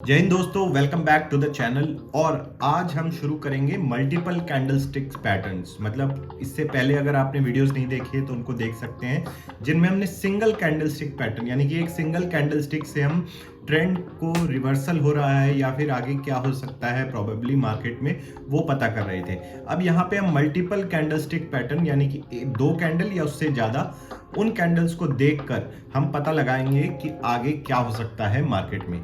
जय हिंद दोस्तों, welcome back to the channel. और आज हम शुरू करेंगे मल्टीपल कैंडलस्टिक्स पैटर्न्स। मतलब इससे पहले अगर आपने वीडियोस नहीं देखी है तो उनको देख सकते हैं, जिनमें हमने सिंगल कैंडलस्टिक पैटर्न यानी कि एक सिंगल कैंडलस्टिक से हम ट्रेंड को रिवर्सल हो रहा है या फिर आगे क्या हो सकता है प्रोबेबली मार्केट में, वो पता कर रहे थे। अब यहाँ पे हम मल्टीपल कैंडलस्टिक पैटर्न यानी कि दो कैंडल या उससे ज़्यादा उन कैंडल्स को देखकर हम पता लगाएंगे कि आगे क्या हो सकता है मार्केट में।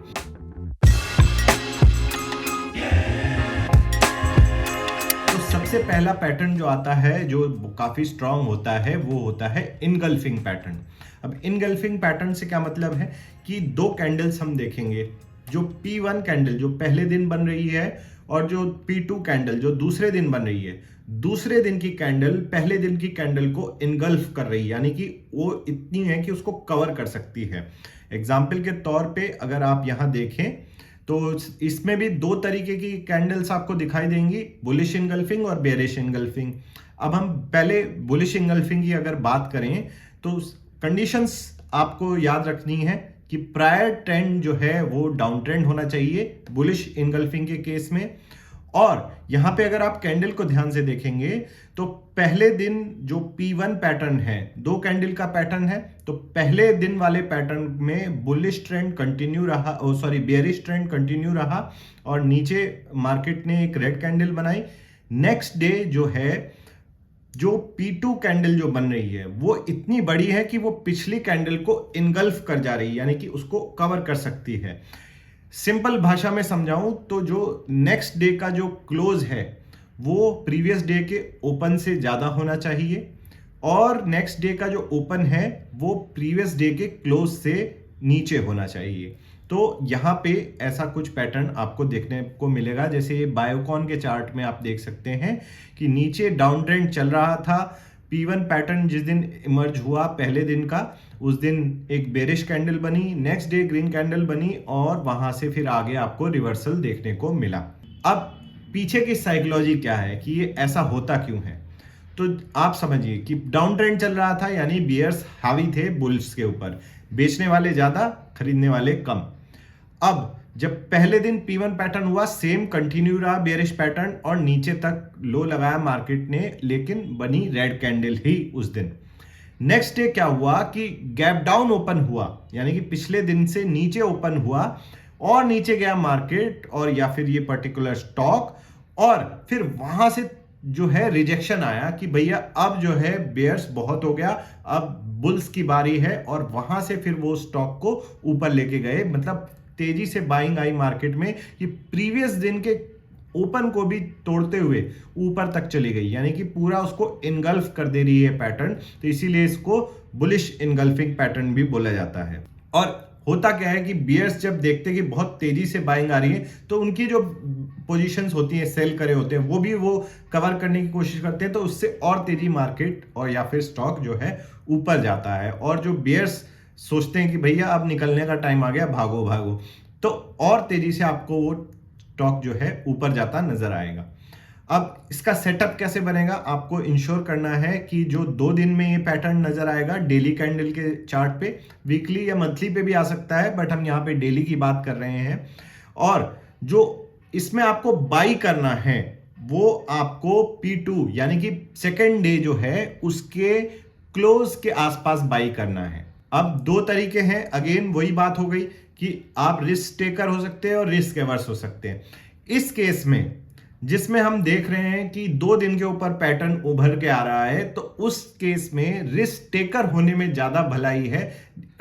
सबसे पहला पैटर्न जो आता है, जो काफी स्ट्रांग होता है, वो होता है इनगल्फिंग पैटर्न। अब इनगल्फिंग पैटर्न से क्या मतलब है कि दो कैंडल्स हम देखेंगे, जो P1 कैंडल जो पहले दिन बन रही है और जो P2 कैंडल जो दूसरे दिन बन रही है। दूसरे दिन की कैंडल पहले दिन की कैंडल को इनगल्फ कर रही है, यानी कि वो इतनी है कि उसको कवर कर सकती है। एग्जाम्पल के तौर पे अगर आप यहाँ देखें तो इसमें भी दो तरीके की कैंडल्स आपको दिखाई देंगी, बुलिश इनगल्फिंग और बेयरिश इनगल्फिंग। अब हम पहले बुलिश इनगल्फिंग की अगर बात करें तो कंडीशंस आपको याद रखनी है कि प्रायर ट्रेंड जो है वो डाउन ट्रेंड होना चाहिए बुलिश इनगल्फिंग के केस में। और यहां पे अगर आप कैंडल को ध्यान से देखेंगे तो पहले दिन जो P1 पैटर्न है, दो कैंडल का पैटर्न है, तो पहले दिन वाले पैटर्न में बुलिश ट्रेंड कंटिन्यू रहा, बेयरिश ट्रेंड कंटिन्यू रहा और नीचे मार्केट ने एक रेड कैंडल बनाई। नेक्स्ट डे जो है, जो P2 कैंडल जो बन रही है वो इतनी बड़ी है कि वो पिछली कैंडल को इनगल्फ कर जा रही है, यानी कि उसको कवर कर सकती है। सिंपल भाषा में समझाऊं तो जो नेक्स्ट डे का जो क्लोज है वो प्रीवियस डे के ओपन से ज्यादा होना चाहिए और नेक्स्ट डे का जो ओपन है वो प्रीवियस डे के क्लोज से नीचे होना चाहिए। तो यहाँ पे ऐसा कुछ पैटर्न आपको देखने को मिलेगा, जैसे ये बायोकॉन के चार्ट में आप देख सकते हैं कि नीचे डाउन ट्रेंड चल रहा था। P1 पैटर्न जिस दिन इमर्ज हुआ पहले दिन का, उस दिन एक बेरिश कैंडल बनी, नेक्स्ट डे ग्रीन कैंडल बनी और वहां से फिर आगे आपको रिवर्सल देखने को मिला। अब पीछे की साइकोलॉजी क्या है कि ये ऐसा होता क्यों है, तो आप समझिए कि डाउन ट्रेंड चल रहा था, यानी बियर्स हावी थे बुल्स के ऊपर, बेचने वाले ज्यादा खरीदने वाले कम। अब जब पहले दिन P1 पैटर्न हुआ, सेम कंटिन्यू रहा बेयरिश पैटर्न और नीचे तक लो लगाया मार्केट ने, लेकिन बनी रेड कैंडल ही उस दिन। नेक्स्ट डे क्या हुआ कि गैप डाउन ओपन हुआ, यानी कि पिछले दिन से नीचे ओपन हुआ और नीचे गया मार्केट और या फिर ये पर्टिकुलर स्टॉक, और फिर वहां से जो है रिजेक्शन आया कि भैया अब जो है बेयर्स बहुत हो गया, अब बुल्स की बारी है, और वहां से फिर वो स्टॉक को ऊपर लेके गए। मतलब तेजी से बाइंग आई मार्केट में कि प्रीवियस दिन के ओपन को भी तोड़ते हुए ऊपर तक चली गई, यानी कि पूरा उसको इनगल्फ कर दे रही है पैटर्न। तो इसीलिए इसको बुलिश इनगल्फिंग पैटर्न भी बोला जाता है। और होता क्या है कि बियर्स जब देखते हैं कि बहुत तेजी से बाइंग आ रही है तो उनकी जो पोजीशंस होती हैं, सेल करे होते हैं, वो कवर करने की कोशिश करते हैं, तो उससे और तेजी मार्केट और या फिर स्टॉक जो है ऊपर जाता है। और जो बियर्स सोचते हैं कि भैया अब निकलने का टाइम आ गया, भागो भागो, तो और तेजी से आपको वो स्टॉक जो है ऊपर जाता नजर आएगा। अब इसका सेटअप कैसे बनेगा, आपको इंश्योर करना है कि जो 2 दिन में ये पैटर्न नजर आएगा डेली कैंडल के चार्ट पे, वीकली या मंथली पे भी आ सकता है, बट हम यहाँ पे डेली की बात कर रहे हैं। और जो इसमें आपको बाई करना है वो आपको P2 यानी कि सेकेंड डे जो है उसके क्लोज के आसपास बाई करना है। अब दो तरीके हैं, अगेन वही बात हो गई कि आप रिस्क टेकर हो सकते हैं और रिस्क एवर्स हो सकते हैं। इस केस में जिसमें हम देख रहे हैं कि 2 दिन के ऊपर पैटर्न उभर के आ रहा है, तो उस केस में रिस्क टेकर होने में ज्यादा भलाई है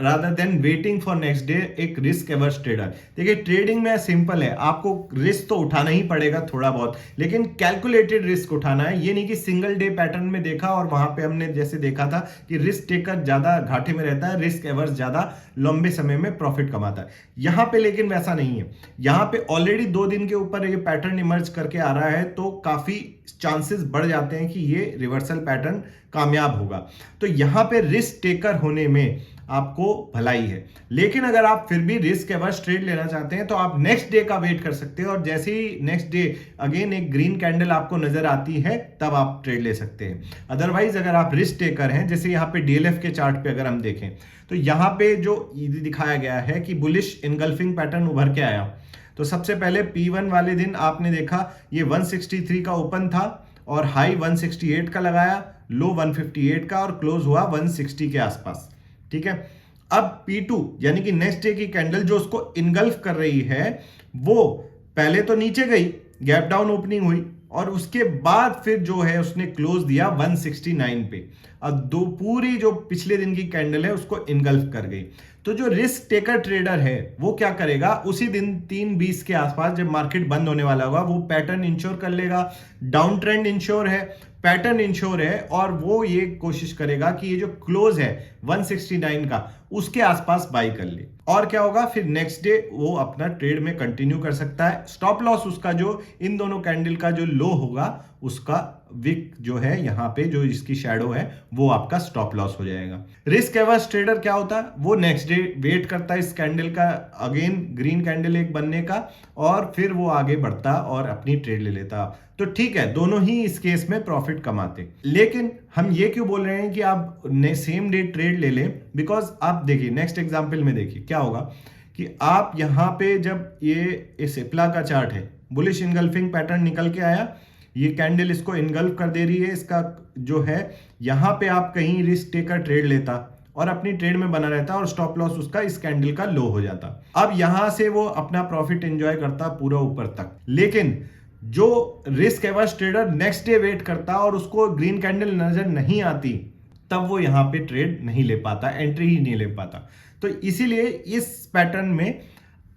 rather than waiting for next day एक रिस्क एवर्स ट्रेडर। देखिए ट्रेडिंग में सिंपल है, आपको रिस्क तो उठाना ही पड़ेगा थोड़ा बहुत, लेकिन कैलकुलेटेड रिस्क उठाना है। ये नहीं कि सिंगल डे पैटर्न में देखा और वहां पे हमने जैसे देखा था कि रिस्क टेकर ज्यादा घाटे में रहता है, रिस्क एवर्स ज्यादा लंबे समय में प्रॉफिट कमाता है। यहां पे लेकिन वैसा नहीं है, यहां पे ऑलरेडी 2 दिन के ऊपर ये पैटर्न इमर्ज करके आ रहा है, तो काफी चांसेस बढ़ जाते हैं कि ये रिवर्सल पैटर्न कामयाब होगा। तो यहां पे रिस्क टेकर होने में आपको भलाई है। लेकिन अगर आप फिर भी रिस्क एवर्स ट्रेड लेना चाहते हैं तो आप नेक्स्ट डे का वेट कर सकते हैं, और जैसे ही नेक्स्ट डे अगेन एक ग्रीन कैंडल आपको नजर आती है तब आप ट्रेड ले सकते हैं। अदरवाइज अगर आप रिस्क टेकर हैं, जैसे यहाँ पे डीएलएफ के चार्ट पे अगर हम देखें तो यहाँ पे जो दिखाया गया है कि बुलिश इनगल्फिंग पैटर्न उभर के आया, तो सबसे पहले P1 वाले दिन आपने देखा ये 163 का ओपन था और हाई 168 का लगाया, लो 158 का और क्लोज हुआ 160 के आसपास। ठीक है, अब P2 यानी कि नेक्स्ट डे की कैंडल जो उसको इनगल्फ कर रही है, वो पहले तो नीचे गई, गैप डाउन ओपनिंग हुई और उसके बाद फिर जो है उसने क्लोज दिया 169 पे। अब दो पूरी जो पिछले दिन की कैंडल है उसको इनगल्फ कर गई। तो जो रिस्क टेकर ट्रेडर है वो क्या करेगा, उसी दिन 3:20 के आसपास जब मार्केट बंद होने वाला होगा वो पैटर्न इंश्योर कर लेगा, डाउन ट्रेंड इंश्योर है, पैटर्न इंश्योर है, और वो ये कोशिश करेगा कि ये जो क्लोज है 169 का उसके आसपास बाई कर ले। और क्या होगा, फिर नेक्स्ट डे वो अपना ट्रेड में कंटिन्यू कर सकता है। स्टॉप लॉस उसका जो इन दोनों कैंडल का जो लो होगा उसका विक जो है यहाँ पे जो इसकी शैडो है वो आपका स्टॉप लॉस हो जाएगा। रिस्क एवर्स ट्रेडर क्या होता है, वो नेक्स्ट डे वेट करता है इस कैंडल का अगेन ग्रीन कैंडल एक बनने का और फिर वो आगे बढ़ता और अपनी ट्रेड ले लेता। तो ठीक है, दोनों ही इस केस में प्रॉफिट कमाते। लेकिन हम ये क्यों बोल रहे हैं कि आप सेम डे ट्रेड ले लें, बिकॉज आप देखिए नेक्स्ट एग्जांपल में देखिए क्या होगा कि आप यहाँ पे जब ये सिप्ला का चार्ट है, बुलिश इनगल्फिंग पैटर्न निकल के आया, ये कैंडल इसको इनगल्फ कर दे रही है, इसका जो है यहाँ पे आप कहीं रिस्क टेकर ट्रेड लेता और अपनी ट्रेड में बना रहता और स्टॉप लॉस उसका इस कैंडल का लो हो जाता। अब यहां से वो अपना प्रॉफिट एंजॉय करता पूरा ऊपर तक। लेकिन जो risk averse trader next day wait करता और उसको ग्रीन कैंडल नजर नहीं आती, तब वो यहां पे ट्रेड नहीं ले पाता, एंट्री ही नहीं ले पाता। तो इसीलिए इस पैटर्न में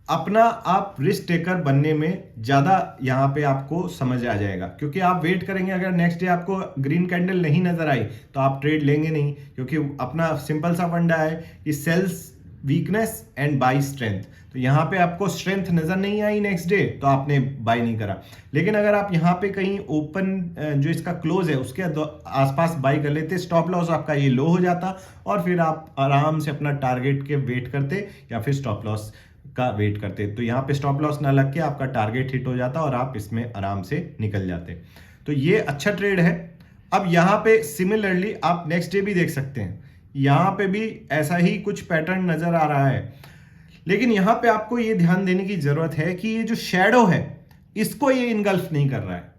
अपना आप रिस्क टेकर बनने में ज्यादा यहां पे आपको समझ आ जाएगा, क्योंकि आप वेट करेंगे, अगर नेक्स्ट डे आपको ग्रीन कैंडल नहीं नजर आई तो आप ट्रेड लेंगे नहीं, क्योंकि अपना सिंपल सा फंडा है कि sells weakness and buy strength. तो यहाँ पे आपको स्ट्रेंथ नजर नहीं आई नेक्स्ट डे तो आपने बाई नहीं करा। लेकिन अगर आप यहाँ पे कहीं ओपन जो इसका क्लोज है उसके आसपास बाई कर लेते, स्टॉप लॉस आपका ये लो हो जाता और फिर आप आराम से अपना टारगेट के वेट करते या फिर स्टॉप लॉस का वेट करते। तो यहाँ पे स्टॉप लॉस ना लग के आपका टारगेट हिट हो जाता और आप इसमें आराम से निकल जाते। तो ये अच्छा ट्रेड है। अब यहाँ पे सिमिलरली आप नेक्स्ट डे भी देख सकते हैं, यहाँ पे भी ऐसा ही कुछ पैटर्न नजर आ रहा है। लेकिन यहाँ पे आपको ये ध्यान देने की जरूरत है कि ये जो शैडो है इसको ये इनगल्फ नहीं कर रहा है।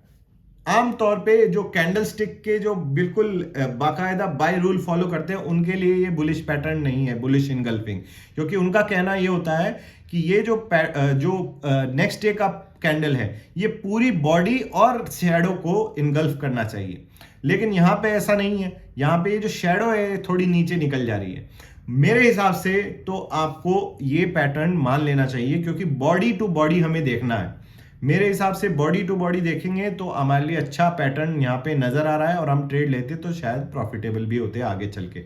आमतौर पे जो कैंडल स्टिक के जो बिल्कुल बाकायदा बाय रूल फॉलो करते हैं उनके लिए ये बुलिश पैटर्न नहीं है, बुलिश इनगल्फिंग, क्योंकि उनका कहना ये होता है कि ये जो नेक्स्ट डे का कैंडल है ये पूरी बॉडी और शैडो को इनगल्फ करना चाहिए। लेकिन यहाँ पे ऐसा नहीं है, यहाँ पे ये जो शैडो है थोड़ी नीचे निकल जा रही है। मेरे हिसाब से तो आपको ये पैटर्न मान लेना चाहिए, क्योंकि बॉडी टू बॉडी हमें देखना है। मेरे हिसाब से बॉडी टू बॉडी देखेंगे तो हमारे लिए अच्छा पैटर्न यहाँ पे नजर आ रहा है और हम ट्रेड लेते तो शायद प्रॉफिटेबल भी होते आगे चल के।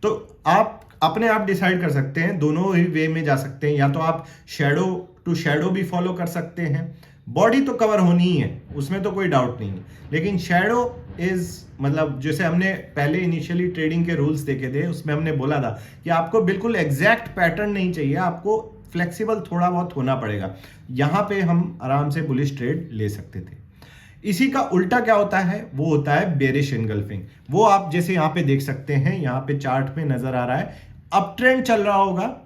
तो आप अपने आप डिसाइड कर सकते हैं, दोनों ही वे में जा सकते हैं। या तो आप शैडो टू शैडो भी फॉलो कर सकते हैं, बॉडी तो कवर होनी ही है उसमें तो कोई डाउट नहीं है, लेकिन शैडो इज मतलब जैसे हमने पहले इनिशियली ट्रेडिंग के रूल्स देखे थे उसमें हमने बोला था कि आपको बिल्कुल एग्जैक्ट पैटर्न नहीं चाहिए, आपको फ्लेक्सिबल थोड़ा बहुत होना पड़ेगा। यहां पे हम आराम से बुलिश ट्रेड ले सकते थे। इसी का उल्टा क्या होता है, वो होता है बेरिश एनगल्फिंग। वो आप जैसे यहाँ पे देख सकते हैं, यहाँ पे चार्ट में नजर आ रहा है अप ट्रेंड चल रहा होगा,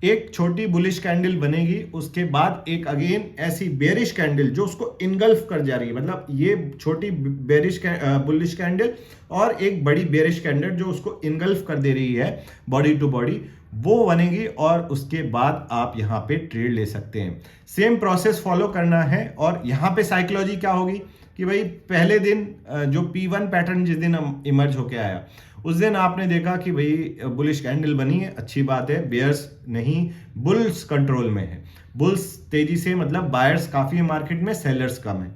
एक छोटी बुलिश कैंडल बनेगी, उसके बाद एक अगेन ऐसी बेरिश कैंडल जो उसको इनगल्फ कर जा रही है, मतलब ये छोटी बेरिश बुलिश कैंडल और एक बड़ी बेरिश कैंडल जो उसको इनगल्फ कर दे रही है बॉडी टू बॉडी, वो बनेगी और उसके बाद आप यहाँ पे ट्रेड ले सकते हैं। सेम प्रोसेस फॉलो करना है। और यहाँ पे साइकोलॉजी क्या होगी कि भाई पहले दिन जो P1 पैटर्न जिस दिन इमर्ज होके आया उस दिन आपने देखा कि भाई बुलिश कैंडल बनी है, अच्छी बात है, बेयर्स नहीं बुल्स कंट्रोल में है, बुल्स तेजी से मतलब बायर्स काफी है मार्केट में, सेलर्स कम है।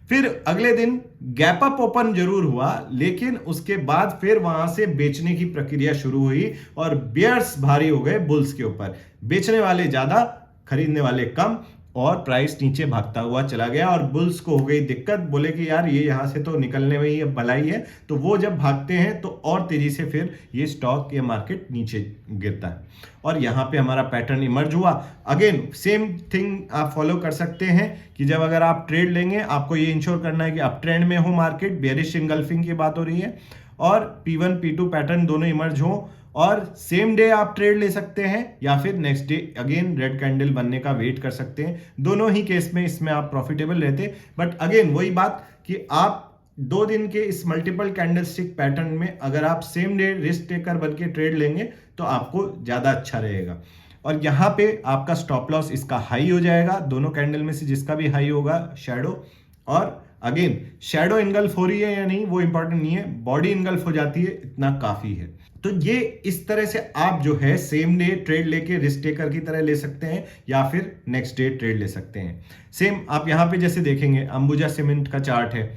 फिर अगले दिन गैप अप ओपन जरूर हुआ, लेकिन उसके बाद फिर वहां से बेचने की प्रक्रिया शुरू हुई और बेयर्स भारी हो गए बुल्स के ऊपर, बेचने वाले ज्यादा खरीदने वाले कम और प्राइस नीचे भागता हुआ चला गया और बुल्स को हो गई दिक्कत, बोले कि यार ये यहाँ से तो निकलने में ही भलाई है। तो वो जब भागते हैं तो और तेजी से फिर ये स्टॉक या मार्केट नीचे गिरता है और यहाँ पे हमारा पैटर्न इमर्ज हुआ। अगेन सेम थिंग आप फॉलो कर सकते हैं कि जब अगर आप ट्रेड लेंगे आपको ये इंश्योर करना है कि अप ट्रेंड में हो मार्केट, बेरिश इनगल्फिंग की बात हो रही है, और P1 P2 पैटर्न दोनों इमर्ज हो और सेम डे आप ट्रेड ले सकते हैं या फिर next day again red candle बनने का वेट कर सकते हैं। दोनों ही केस में इसमें आप प्रॉफिटेबल रहते, बट अगेन वही बात कि आप 2 दिन के इस मल्टीपल कैंडलस्टिक पैटर्न में अगर आप सेम डे रिस्क टेकर बन के ट्रेड लेंगे तो आपको ज्यादा अच्छा रहेगा। और यहाँ पे आपका स्टॉप लॉस इसका हाई हो जाएगा, दोनों कैंडल में से जिसका भी हाई होगा शैडो। और अगेन शैडो इनगल्फ हो रही है या नहीं वो इंपॉर्टेंट नहीं है, बॉडी इनगल्फ हो जाती है इतना काफी है। तो ये इस तरह से आप जो है सेम डे ट्रेड लेके रिस्क टेकर की तरह ले सकते हैं या फिर नेक्स्ट डे ट्रेड ले सकते हैं। सेम आप यहाँ पे जैसे देखेंगे अंबुजा सीमेंट का चार्ट है,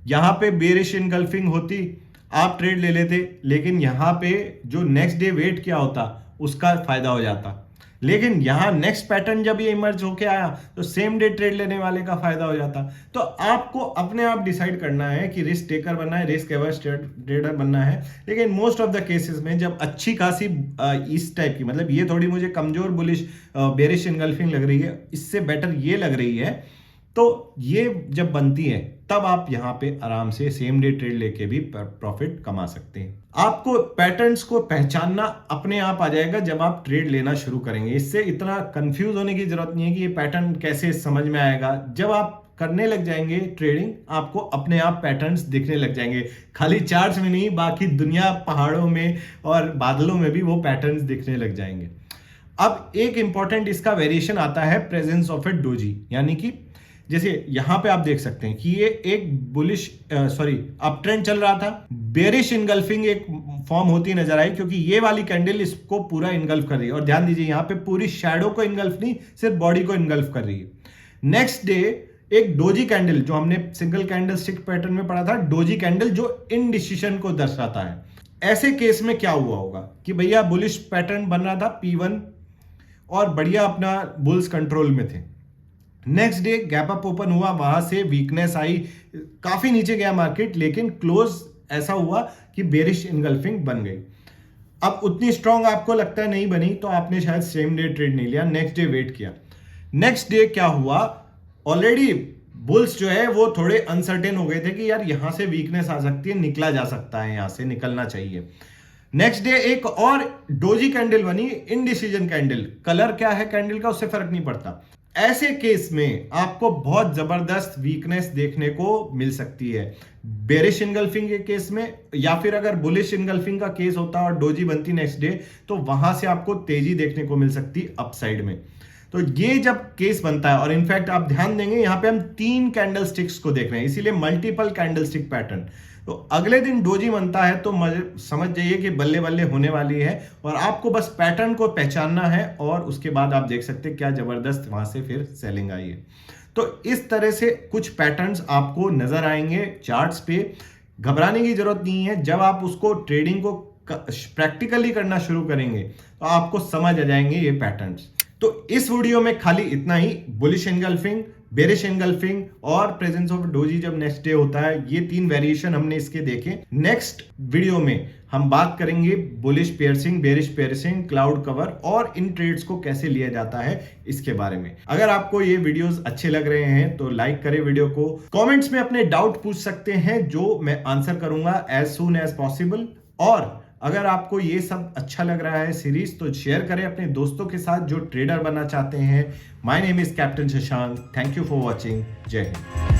यहाँ पे बेरिश इनगल्फिंग होती आप ट्रेड ले लेते, लेकिन यहाँ पे जो नेक्स्ट डे वेट क्या होता उसका फायदा हो जाता। लेकिन यहाँ नेक्स्ट पैटर्न जब ये इमर्ज होके आया तो सेम डे ट्रेड लेने वाले का फायदा हो जाता। तो आपको अपने आप डिसाइड करना है कि रिस्क टेकर बनना है, रिस्क एवर्स ट्रेडर बनना है। लेकिन मोस्ट ऑफ द केसेस में जब अच्छी खासी इस टाइप की, मतलब ये थोड़ी मुझे कमजोर बुलिश बेरिश इनगल्फिंग लग रही है, इससे बेटर ये लग रही है, तो ये जब बनती है तब आप यहां पे आराम से सेम डे ट्रेड लेके भी प्रॉफिट कमा सकते हैं। आपको पैटर्न्स को पहचानना अपने आप आ जाएगा जब आप ट्रेड लेना शुरू करेंगे। इससे इतना कंफ्यूज होने की जरूरत नहीं है कि ये पैटर्न कैसे समझ में आएगा। जब आप करने लग जाएंगे ट्रेडिंग, आपको अपने आप पैटर्न्स दिखने लग जाएंगे, खाली चार्ट्स में नहीं, बाकी दुनिया पहाड़ों में और बादलों में भी वो पैटर्न्स दिखने लग जाएंगे। अब एक इंपॉर्टेंट इसका वेरिएशन आता है प्रेजेंस ऑफ ए डोजी, यानी कि जैसे यहां पे आप देख सकते हैं कि ये एक बुलिश अप ट्रेंड चल रहा था, बेरिश इनगल्फिंग एक फॉर्म होती नजर आई क्योंकि ये वाली कैंडल इसको पूरा इनगल्फ कर रही है। और ध्यान दीजिए यहां पे पूरी शैडो को इनगल्फ नहीं, सिर्फ बॉडी को इनगल्फ कर रही है। नेक्स्ट डे एक डोजी कैंडल, जो हमने सिंगल कैंडल स्टिक पैटर्न में पढ़ा था, डोजी कैंडल जो इनडिसीजन को दर्शाता है। ऐसे केस में क्या हुआ होगा कि भैया बुलिश पैटर्न बन रहा था P1 और बढ़िया अपना बुल्स कंट्रोल में थे। Next day gap up open हुआ, वहां से वीकनेस आई, काफी नीचे गया मार्केट, लेकिन क्लोज ऐसा हुआ कि बेरिश इनगल्फिंग बन गई। अब उतनी स्ट्रांग आपको लगता है नहीं बनी, तो आपने शायद सेम डे ट्रेड नहीं लिया, नेक्स्ट डे वेट किया। नेक्स्ट डे क्या हुआ, ऑलरेडी बुल्स जो है वो थोड़े अनसर्टेन हो गए थे कि यार यहां से वीकनेस आ सकती है, निकला जा सकता है, यहां से निकलना चाहिए। नेक्स्ट डे एक और डोजी कैंडल बनी, इनडिसीजन कैंडल, कलर क्या है कैंडल का उससे फर्क नहीं पड़ता। ऐसे केस में आपको बहुत जबरदस्त वीकनेस देखने को मिल सकती है बेरिश इनगल्फिंग के केस में, या फिर अगर बुलिश इनगल्फिंग का केस होता और डोजी बनती नेक्स्ट डे तो वहां से आपको तेजी देखने को मिल सकती अपसाइड में। तो ये जब केस बनता है, और इनफैक्ट आप ध्यान देंगे यहां पे हम 3 कैंडल स्टिक्स को देख रहे हैं, इसीलिए मल्टीपल कैंडल स्टिक पैटर्न। तो अगले दिन डोजी बनता है तो समझ जाइए कि बल्ले बल्ले होने वाली है, और आपको बस पैटर्न को पहचानना है और उसके बाद आप देख सकते हैं क्या जबरदस्त वहां से फिर सेलिंग आई है। तो इस तरह से कुछ पैटर्न्स आपको नजर आएंगे चार्ट्स पे। घबराने की जरूरत नहीं है, जब आप उसको ट्रेडिंग को प्रैक्टिकली करना शुरू करेंगे तो आपको समझ आ जाएंगे ये पैटर्न्स। तो इस वीडियो में खाली इतना ही, बुलिश एनगल्फिंग, बेरिश एनगल्फिंग और प्रेजेंस ऑफ डोजी जब नेक्स्ट डे होता है, ये 3 वेरिएशन हमने इसके देखे। नेक्स्ट वीडियो में हम बात करेंगे bullish piercing, bearish piercing, cloud cover और इन ट्रेड्स को कैसे लिया जाता है इसके बारे में। अगर आपको ये वीडियोस अच्छे लग रहे हैं तो लाइक करें वीडियो को, कमेंट्स में अपने डाउट पूछ सकते हैं जो मैं आंसर करूंगा एज सून एज पॉसिबल। और अगर आपको ये सब अच्छा लग रहा है सीरीज तो शेयर करें अपने दोस्तों के साथ जो ट्रेडर बनना चाहते हैं। My name is captain Shashank, thank you for watching, जय हिंद।